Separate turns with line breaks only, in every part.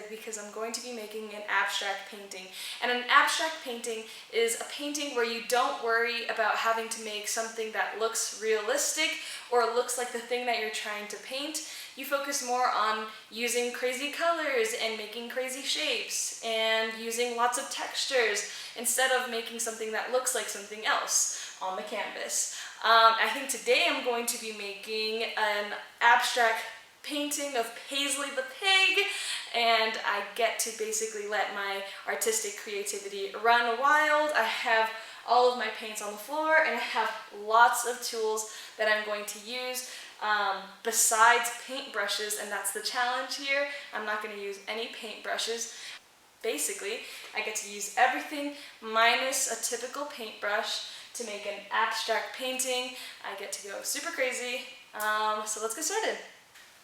because I'm going to be making an abstract painting. And an abstract painting is a painting where you don't worry about having to make something that looks realistic or looks like the thing that you're trying to paint. You focus more on using crazy colors and making crazy shapes and using lots of textures instead of making something that looks like something else on the canvas. I think today I'm going to be making an abstract painting of Paisley the Pig, and I get to basically let my artistic creativity run wild. I have all of my paints on the floor and I have lots of tools that I'm going to use besides paintbrushes, and that's the challenge here. I'm not going to use any paintbrushes. Basically, I get to use everything minus a typical paintbrush to make an abstract painting. I get to go super crazy, so let's get started.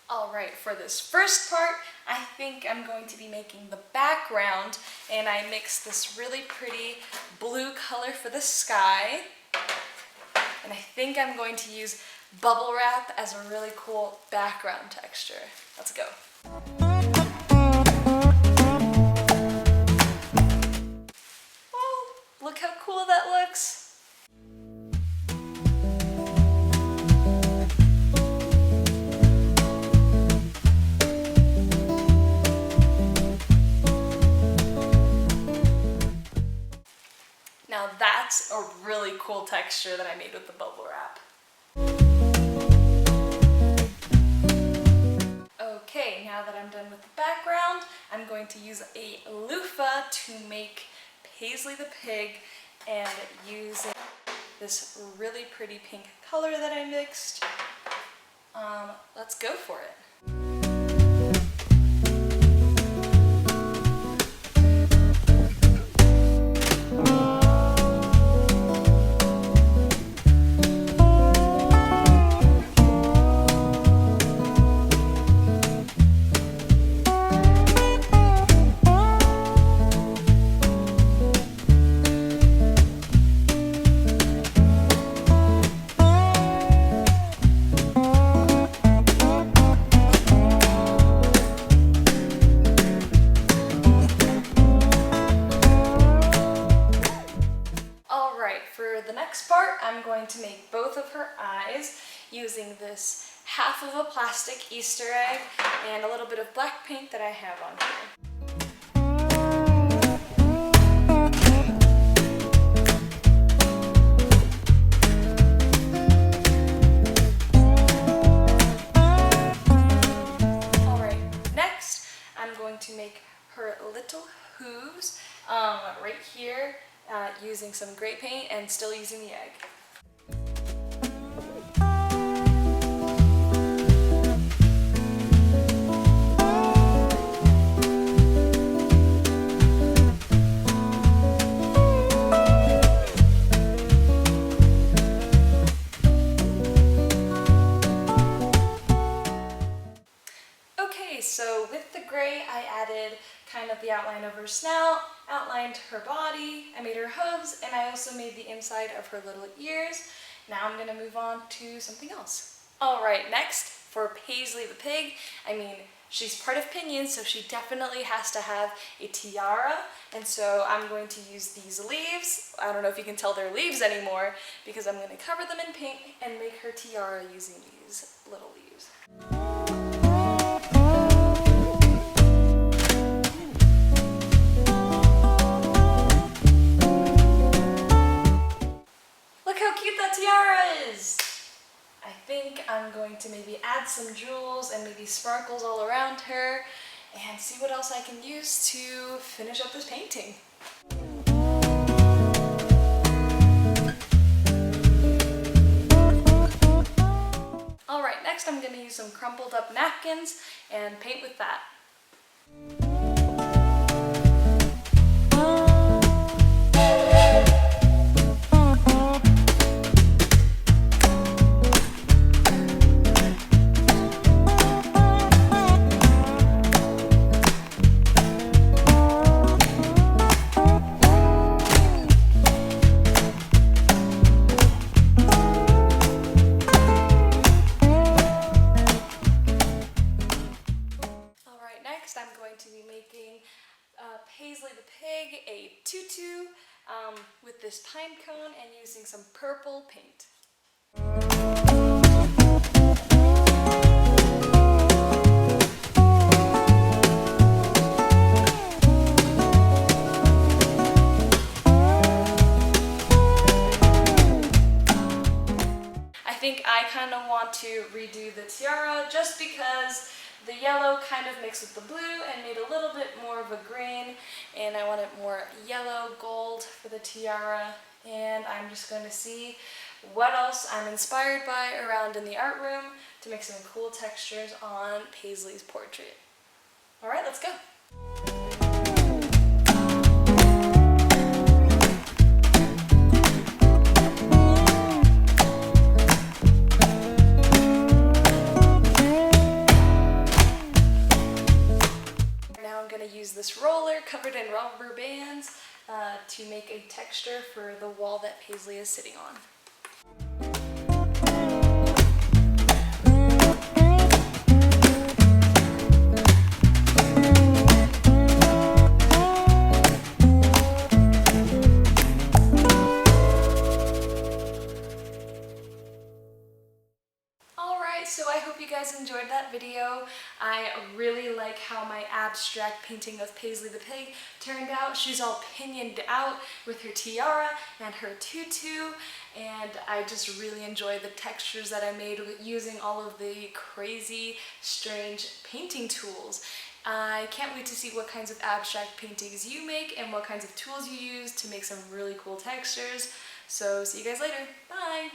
Alright, for this first part, I think I'm going to be making the background, and I mixed this really pretty blue color for the sky, and I think I'm going to use bubble wrap as a really cool background texture. Let's go. Oh, look how cool that looks. Now that's a really cool texture that I made with the bubble wrap. Okay, now that I'm done with the background, I'm going to use a loofah to make Paisley the Pig, and using this really pretty pink color that I mixed. Let's go for it. I'm going to make both of her eyes using this half of a plastic Easter egg and a little bit of black paint that I have on here. Alright, next I'm going to make her little hooves right here. Using some gray paint and still using the egg. Okay, so with the gray I added kind of the outline of her snout, outlined her body, I made her hooves, and I also made the inside of her little ears. Now I'm going to move on to something else. Alright, next for Paisley the Pig, she's part of Pinion, so she definitely has to have a tiara, and so I'm going to use these leaves. I don't know if you can tell they're leaves anymore, because I'm going to cover them in paint and make her tiara using these little leaves. Tiara is! I think I'm going to maybe add some jewels and maybe sparkles all around her and see what else I can use to finish up this painting. Alright, next I'm going to use some crumpled up napkins and paint with that. making Paisley the Pig a tutu with this pine cone and using some purple paint. I think I kind of want to redo the tiara just because the yellow kind of mixed with the blue and made a little bit more of a green, and I want it more yellow gold for the tiara. And I'm just going to see what else I'm inspired by around in the art room to make some cool textures on Paisley's portrait. Alright, let's go! Use this roller covered in rubber bands to make a texture for the wall that Paisley is sitting on. So I hope you guys enjoyed that video. I really like how my abstract painting of Paisley the Pig turned out. She's all pinioned out with her tiara and her tutu, and I just really enjoy the textures that I made with using all of the crazy, strange painting tools. I can't wait to see what kinds of abstract paintings you make and what kinds of tools you use to make some really cool textures. So see you guys later. Bye!